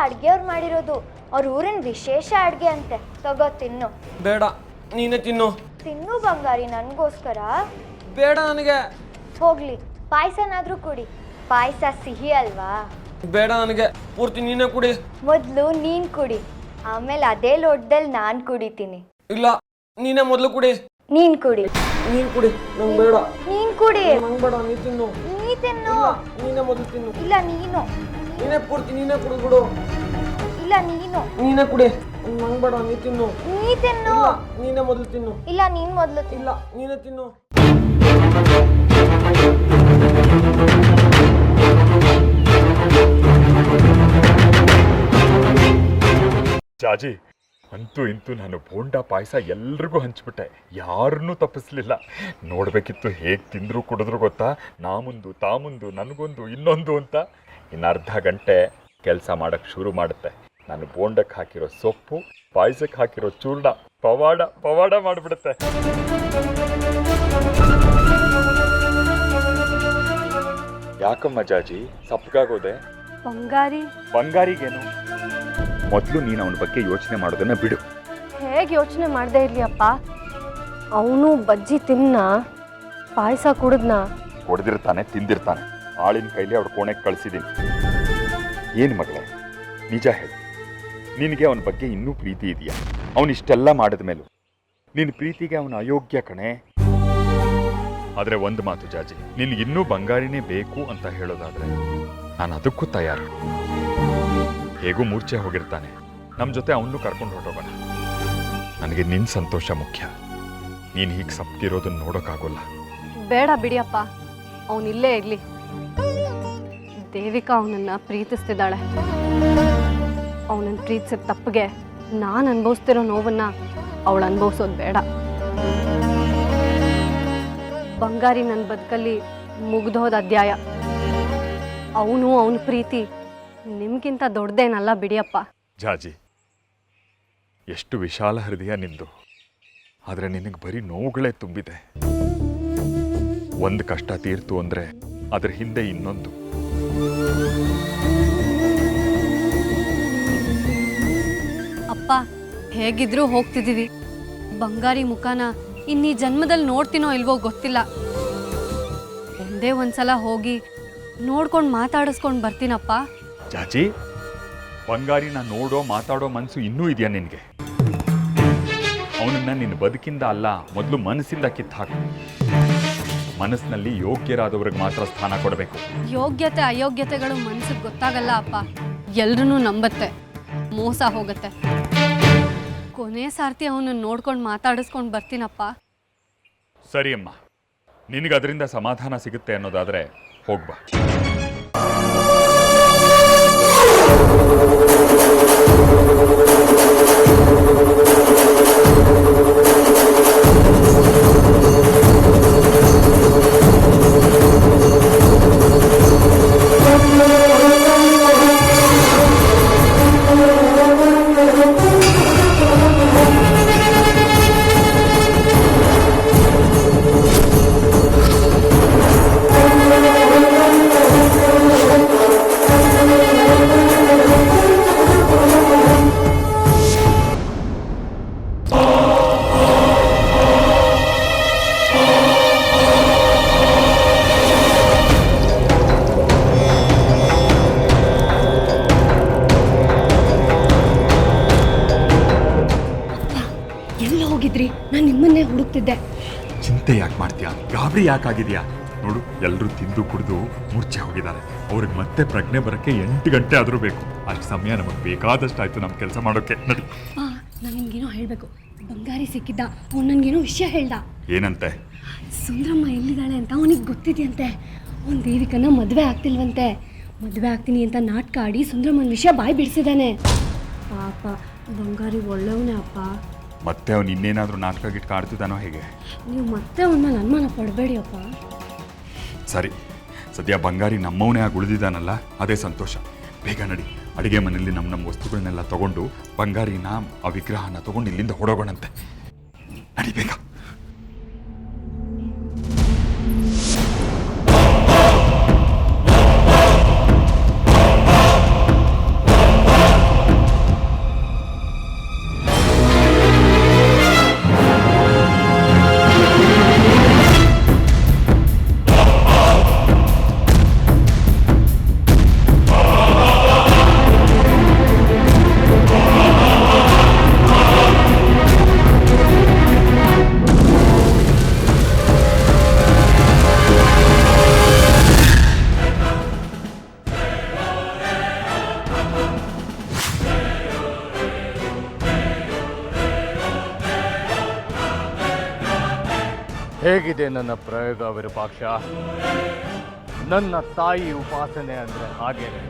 ಅಡ್ಗೆಯವ್ರು ಮಾಡಿರೋದು. ಅವ್ರ ಊರಿನ ವಿಶೇಷ ಅಡ್ಗೆ ಅಂತೆ. ತಗೋ ತಿನ್ನು. ಬೇಡ, ನೀನೇ ತಿನ್ನು. ತಿನ್ನು ಬಂಗಾರಿ, ನನಗೋಸ್ಕರ. ಬೇಡ ನನಗೆ. ಹೋಗ್ಲಿ, ಪಾಯಸನಾದ್ರೂ ಕುಡಿ. ಪಾಯಸ ಸಿಹಿ ಅಲ್ವಾ? ಬೇಡ ನನಗೆ, ಪೂರ್ತಿ ನೀನೇ ಕುಡಿ. ಮೊದಲು ನೀನ್ ಕುಡಿ, ಆಮೇಲೆ ಅದೇ ಲೋಟದಲ್ಲಿ ನಾನು ಕುಡಿತೀನಿ. ಇಲ್ಲ, ನೀನೇ ಮೊದಲು ಕುಡಿ. ನೀನ್ ಕುಡಿ. ನೀನ್ ಕುಡಿ, ನಂಗೆ ಬೇಡ. ನೀನ್ ಕುಡಿ. ನಂಗೆ ಬೇಡ, ನೀ ತಿನ್ನು. ನೀ ತಿನ್ನು. ನೀನೇ ಮೊದಲು ತಿನ್ನು. ಇಲ್ಲ ನೀನು. ನೀನೇ ಪೂರ್ತಿ ನೀನೇ ಕುಡಿದ್ಬಿಡು. ಇಲ್ಲ ನೀನು. ನೀನೇ ಕುಡಿ. ನಂಗೆ ಬೇಡ, ನೀ ತಿನ್ನು. ನೀ ತಿನ್ನು. ನೀನೇ ಮೊದಲು ತಿನ್ನು. ಇಲ್ಲ ನೀನ್ ಮೊದಲು. ಇಲ್ಲ, ನೀನೇ ತಿನ್ನು. ಜಾಜಿ, ಅಂತೂ ಇಂತೂ ನಾನು ಬೋಂಡಾ ಪಾಯಸ ಎಲ್ರಿಗೂ ಹಂಚ್ಬಿಟ್ಟೆ, ಯಾರನ್ನೂ ತಪ್ಪಿಸ್ಲಿಲ್ಲ. ನೋಡ್ಬೇಕಿತ್ತು ಹೇಗೆ ತಿಂದ್ರು ಕುಡಿದ್ರು ಗೊತ್ತಾ, ನಾ ಮುಂದು ತಾ ಮುಂದು, ನನಗೊಂದು ಇನ್ನೊಂದು ಅಂತ. ಇನ್ನು ಅರ್ಧ ಗಂಟೆ ಕೆಲಸ ಮಾಡಕ್ಕೆ ಶುರು ಮಾಡುತ್ತೆ. ನಾನು ಬೋಂಡಕ್ಕೆ ಹಾಕಿರೋ ಸೊಪ್ಪು, ಪಾಯಸಕ್ಕೆ ಹಾಕಿರೋ ಚೂರ್ಣ ಪವಾಡ ಪವಾಡ ಮಾಡಿಬಿಡುತ್ತೆ. ಯಾಕಮ್ಮ ಜಾಜಿ ಸಪ್ಪಗಾಗೋದೆ? ಬಂಗಾರಿಗೇನು? ಮೊದಲು ನೀನು ಅವನ ಬಗ್ಗೆ ಯೋಚನೆ ಮಾಡೋದನ್ನ ಬಿಡು. ಹೇಗೆ ಯೋಚನೆ ಮಾಡದೇ ಇರಲಿ ಅಪ್ಪ? ಅವನು ಬಜ್ಜಿ ತಿನ್ನ, ಪಾಯಸ ಕುಡಿದ್ನ. ಹೊಡೆದಿರ್ತಾನೆ, ತಿಂದಿರ್ತಾನೆ. ಆಳಿನ ಕೈಲಿ ಅವ್ರ ಕೋಣೆಗೆ ಕಳಿಸಿದ್ದೀನಿ. ಏನು ಮಗಳೇ, ನಿಜ ಹೇಳು, ನಿನಗೆ ಅವನ ಬಗ್ಗೆ ಇನ್ನೂ ಪ್ರೀತಿ ಇದೆಯಾ? ಅವನಿಷ್ಟೆಲ್ಲ ಮಾಡಿದ ಮೇಲೂ ನಿನ್ನ ಪ್ರೀತಿಗೆ ಅವನ ಅಯೋಗ್ಯ ಕಣೆ. ಆದರೆ ಒಂದು ಮಾತು ಜಾಜಿ, ನಿನಗಿನ್ನೂ ಬಂಗಾರಿನೇ ಬೇಕು ಅಂತ ಹೇಳೋದಾದ್ರೆ ನಾನು ಅದಕ್ಕೂ ತಯಾರು. ಹೇಗೂ ಮೂರ್ಛೆ ಹೋಗಿರ್ತಾನೆ, ನಮ್ಮ ಜೊತೆ ಅವನ್ನೂ ಕರ್ಕೊಂಡು ಹೊರಟೋಗೋಣ. ನನಗೆ ನಿನ್ನ ಸಂತೋಷ ಮುಖ್ಯ. ನೀನು ಹೀಗೆ ಸಪ್ತಿರೋದನ್ನ ನೋಡೋಕ್ಕಾಗೋಲ್ಲ. ಬೇಡ ಬಿಡಿಯಪ್ಪ, ಅವನಿಲ್ಲೇ ಇರಲಿ. ದೇವಿಕಾ ಅವನನ್ನ ಪ್ರೀತಿಸ್ತಿದ್ದಾಳೆ. ಅವನನ್ನು ಪ್ರೀತಿಸಿದ ತಪ್ಪಿಗೆ ನಾನು ಅನುಭವಿಸ್ತಿರೋ ನೋವನ್ನ ಅವಳು ಅನುಭವಿಸೋದು ಬೇಡ. ಬಂಗಾರಿ ನನ್ನ ಬದುಕಲ್ಲಿ ಮುಗ್ದೋದ ಅಧ್ಯಾಯ. ಅವನು ಅವನ ಪ್ರೀತಿ ನಿಮ್ಗಿಂತ ದೊಡ್ಡದೇನಲ್ಲ ಬಿಡಿಯಪ್ಪ. ಜಾಜಿ, ಎಷ್ಟು ವಿಶಾಲ ಹೃದಯ ನಿಂದು. ಆದರೆ ನಿನಗೆ ಬರೀ ನೋವುಗಳೇ ತುಂಬಿದೆ. ಒಂದು ಕಷ್ಟ ತೀರ್ತು ಅಂದರೆ ಅದ್ರ ಹಿಂದೆ ಇನ್ನೊಂದು. ಅಪ್ಪ, ಹೇಗಿದ್ರೂ ಹೋಗ್ತಿದ್ದೀವಿ. ಬಂಗಾರಿ ಮುಖನ ಇನ್ನೀ ಜನ್ಮದಲ್ಲಿ ನೋಡ್ತೀನೋ ಇಲ್ವೋ ಗೊತ್ತಿಲ್ಲ. ಒಂದೇ ಒಂದ್ಸಲ ಹೋಗಿ ನೋಡ್ಕೊಂಡು ಮಾತಾಡಿಸ್ಕೊಂಡು ಬರ್ತೀನಪ್ಪ. ಜಾಜಿ, ಬಂಗಾರಿನ ನೋಡೋ ಮಾತಾಡೋ ಮನಸ್ಸು ಇನ್ನೂ ಇದೆಯಾ ನಿನಗೆ? ಅವನನ್ನ ನಿನ್ನ ಬದುಕಿಂದ ಅಲ್ಲ, ಮೊದಲು ಮನಸ್ಸಿಂದ ಕಿತ್ತು ಹಾಕು. ಮನಸ್ಸಿನಲ್ಲಿ ಯೋಗ್ಯರಾದವ್ರಿಗೆ ಮಾತ್ರ ಸ್ಥಾನ ಕೊಡಬೇಕು. ಯೋಗ್ಯತೆ ಅಯೋಗ್ಯತೆಗಳು ಮನಸ್ಸಿಗೆ ಗೊತ್ತಾಗಲ್ಲ ಅಪ್ಪ. ಎಲ್ರೂ ನಂಬತ್ತೆ, ಮೋಸ ಹೋಗತ್ತೆ. ಕೊನೆ ಸಾರ್ತಿ ಅವನನ್ನು ನೋಡ್ಕೊಂಡು ಮಾತಾಡಿಸ್ಕೊಂಡು ಬರ್ತೀನಪ್ಪ. ಸರಿ ಅಮ್ಮ, ನಿನಗೆ ಅದರಿಂದ ಸಮಾಧಾನ ಸಿಗುತ್ತೆ ಅನ್ನೋದಾದರೆ ಹೋಗ್ಬಾ. ನಾನು ನಿಮ್ಮನ್ನೇ ಹುಡುಕ್ತಿದ್ದೆ. ಚಿಂತೆ ಯಾಕೆ ಮಾಡ್ತೀಯಾ? ಗಾಬರಿ ಯಾಕಾಗಿದೆಯಾ? ನೋಡು, ಎಲ್ಲರೂ ತಿಂದು ಕುಡಿದು ಮೂರ್ಛೆ ಹೋಗಿದ್ದಾರೆ. ಅವ್ರಿಗೆ ಮತ್ತೆ ಪ್ರಜ್ಞೆ ಬರೋಕ್ಕೆ 8 ಗಂಟೆ ಆದರೂ ಬೇಕು. ಅಷ್ಟು ಸಮಯ ನಮಗೆ ಬೇಕಾದಷ್ಟಾಯ್ತು ನಮ್ಮ ಕೆಲಸ ಮಾಡೋಕ್ಕೆ. ನಡಿ. ನಾನು ನಿಮ್ಗೇನೋ ಹೇಳಬೇಕು. ಬಂಗಾರಿ ಸಿಕ್ಕಿದ್ದ, ಅವ್ನು ನನಗೇನೋ ವಿಷಯ ಹೇಳ್ದ. ಏನಂತೆ? ಸುಂದ್ರಮ್ಮ ಎಲ್ಲಿದ್ದಾಳೆ ಅಂತ ಅವನಿಗೆ ಗೊತ್ತಿದೆಯಂತೆ. ಅವ್ನು ದೇವಿಕನ್ನ ಮದುವೆ ಆಗ್ತಿಲ್ವಂತೆ. ಮದುವೆ ಆಗ್ತೀನಿ ಅಂತ ನಾಟಕ ಆಡಿ ಸುಂದ್ರಮ್ಮನ ವಿಷಯ ಬಾಯಿ ಬಿಡಿಸಿದ್ದಾನೆ. ಪಾಪ ಬಂಗಾರಿ ಒಳ್ಳೆಯವನೇ ಅಪ್ಪ. ಮತ್ತೆ ಅವನು ಇನ್ನೇನಾದರೂ ನಾಟಕ ಗಿಟ್ಕ ಆಡ್ತಿದ್ದಾನೋ ಹೇಗೆ? ನೀವು ಮತ್ತೆ ಅವನ ಮೇಲೆ ಅನುಮಾನ ಪಡಬೇಡಿ ಅಪ್ಪ. ಸರಿ, ಸದ್ಯ ಬಂಗಾರಿ ನಮ್ಮವನೇ ಆಗಿ ಉಳಿದಿದ್ದಾನಲ್ಲ, ಅದೇ ಸಂತೋಷ. ಬೇಗ ನಡಿ, ಅಡುಗೆ ಮನೆಯಲ್ಲಿ ನಮ್ಮ ವಸ್ತುಗಳನ್ನೆಲ್ಲ ತಗೊಂಡು ಬಂಗಾರಿನ ಆ ವಿಗ್ರಹನ ತಗೊಂಡು ಇಲ್ಲಿಂದ ಹೊಡೋಗೋಣಂತೆ. ನಡಿ ಬೇಗ. ಹೇಗಿದೆ ನನ್ನ ಪ್ರಯೋಗ ವಿರೂಪಾಕ್ಷ? ನನ್ನ ತಾಯಿ ಉಪಾಸನೆ ಅಂದರೆ ಹಾಗೇನೆ.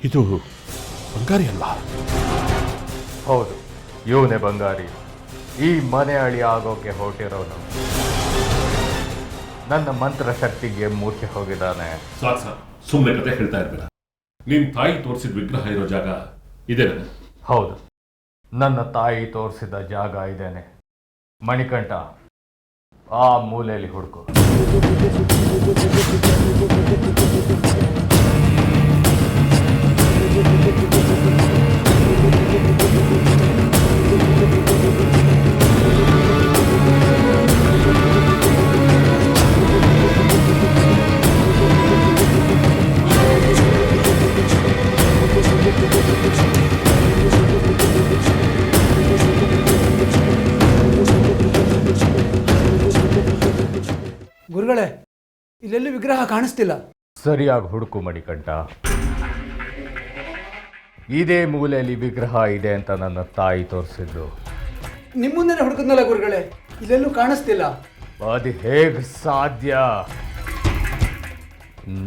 ಇದು ಬಂಗಾರಿ ಅಲ್ವಾ? ಹೌದು, ಇವನೇ ಬಂಗಾರಿ. ಈ ಮನೆ ಅಳಿ ಆಗೋಕೆ ಹೊರಟಿರೋನು. ನನ್ನ ಮಂತ್ರ ಶಕ್ತಿಗೆ ಮೂರ್ಛೆ ಹೋಗಿದ್ದಾನೆ. ಸಾಕು ಸರ್, ಸುಮ್ಮನೆ ಕತೆ ಹೇಳ್ತಾ ಇರ್ಬೇಡ. ನಿನ್ ತಾಯಿ ತೋರಿಸಿದ ವಿಗ್ರಹ ಇರೋ ಜಾಗ ಇದೇನೆ? ಹೌದು, ನನ್ನ ತಾಯಿ ತೋರಿಸಿದ ಜಾಗ ಇದೇನೆ. ಮಣಿಕಂಠ, ಆ ಮೂಲೆಯಲ್ಲಿ ಹುಡುಕು. ಗುರುಗಳೇ, ಇಲ್ಲೆಲ್ಲೂ ವಿಗ್ರಹ ಕಾಣಿಸ್ತಿಲ್ಲ. ಸರಿಯಾಗಿ ಹುಡುಕು ಮಣಿಕಂಠ. ಇದೇ ಮೂಲೆಯಲ್ಲಿ ವಿಗ್ರಹ ಇದೆ ಅಂತ ನನ್ನ ತಾಯಿ ತೋರಿಸಿದ್ದು. ನಿಮ್ಮ ಮುಂದೆನೇ ಹುಡುಕದ್ನಲ್ಲ ಗುರುಗಳೇ, ಇಲ್ಲೆಲ್ಲೂ ಕಾಣಿಸ್ತಿಲ್ಲ. ಅದು ಹೇಗೆ ಸಾಧ್ಯ?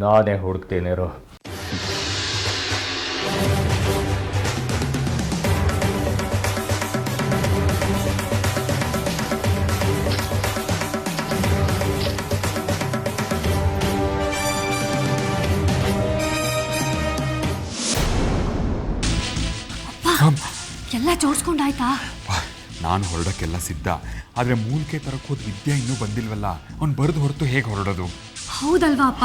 ನಾನೇ ಹುಡುಕ್ತೇನೆರೋ. ಎಲ್ಲ ಜೋಡಿಸ್ಕೊಂಡಾಯ್ತಾ? ನಾನು ಹೊರಡೋಕ್ಕೆಲ್ಲ ಸಿದ್ಧ, ಆದರೆ ಮೂಲಿಕೆ ತರಕ್ಕೆ ಹೋದ ವಿದ್ಯೆ ಇನ್ನೂ ಬಂದಿಲ್ವಲ್ಲ. ಅವ್ನು ಬರೆದು ಹೊರತು ಹೇಗೆ ಹೊರಡೋದು? ಹೌದಲ್ವಾ ಅಪ್ಪ,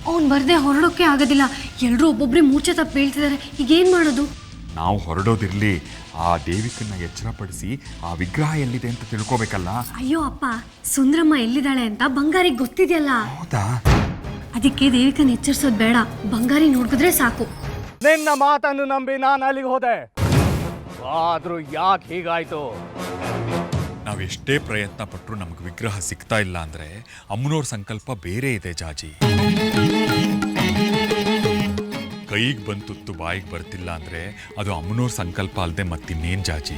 ಅವ್ನು ಬರದೆ ಹೊರಡೋಕ್ಕೆ ಆಗೋದಿಲ್ಲ. ಎಲ್ಲರೂ ಒಬ್ಬೊಬ್ಬರೇ ಮೂರ್ಛೆ ತಪ್ಪು ಬೀಳ್ತಿದ್ದಾರೆ. ಈಗೇನು ಮಾಡೋದು? ನಾವು ಹೊರಡೋದಿರಲಿ, ಆ ದೇವಿಕನ್ನ ಎಚ್ಚರಪಡಿಸಿ ಆ ವಿಗ್ರಹ ಎಲ್ಲಿದೆ ಅಂತ ತಿಳ್ಕೊಬೇಕಲ್ಲ. ಅಯ್ಯೋ ಅಪ್ಪ, ಸುಂದ್ರಮ್ಮ ಎಲ್ಲಿದ್ದಾಳೆ ಅಂತ ಬಂಗಾರಿಗೆ ಗೊತ್ತಿದೆಯಲ್ಲ. ಹೌದಾ? ಅದಕ್ಕೆ ದೇವಿಕನ್ನ ಎಚ್ಚರಿಸೋದು ಬೇಡ, ಬಂಗಾರಿ ನೋಡಿದ್ರೆ ಸಾಕು. ನಿನ್ನ ಮಾತನ್ನು ನಂಬಿ ನಾನು ಅಲ್ಲಿಗೆ ಹೋದೆ. ಆದ್ರೂ ಯಾಕೆ ಹೀಗಾಯ್ತು? ನಾವೆಷ್ಟೇ ಪ್ರಯತ್ನ ಪಟ್ಟರು ನಮಗೆ ವಿಗ್ರಹ ಸಿಗ್ತಾ ಇಲ್ಲ ಅಂದ್ರೆ ಅಮ್ಮನವ್ರ ಸಂಕಲ್ಪ ಬೇರೆ ಇದೆ ಜಾಜಿ. ಕೈಗೆ ಬಂದು ತುತ್ತು ಬಾಯಿಗೆ ಬರ್ತಿಲ್ಲ ಅಂದ್ರೆ ಅದು ಅಮ್ಮನವ್ರ ಸಂಕಲ್ಪ ಅಲ್ಲದೆ ಮತ್ತಿನ್ನೇನು ಜಾಜಿ.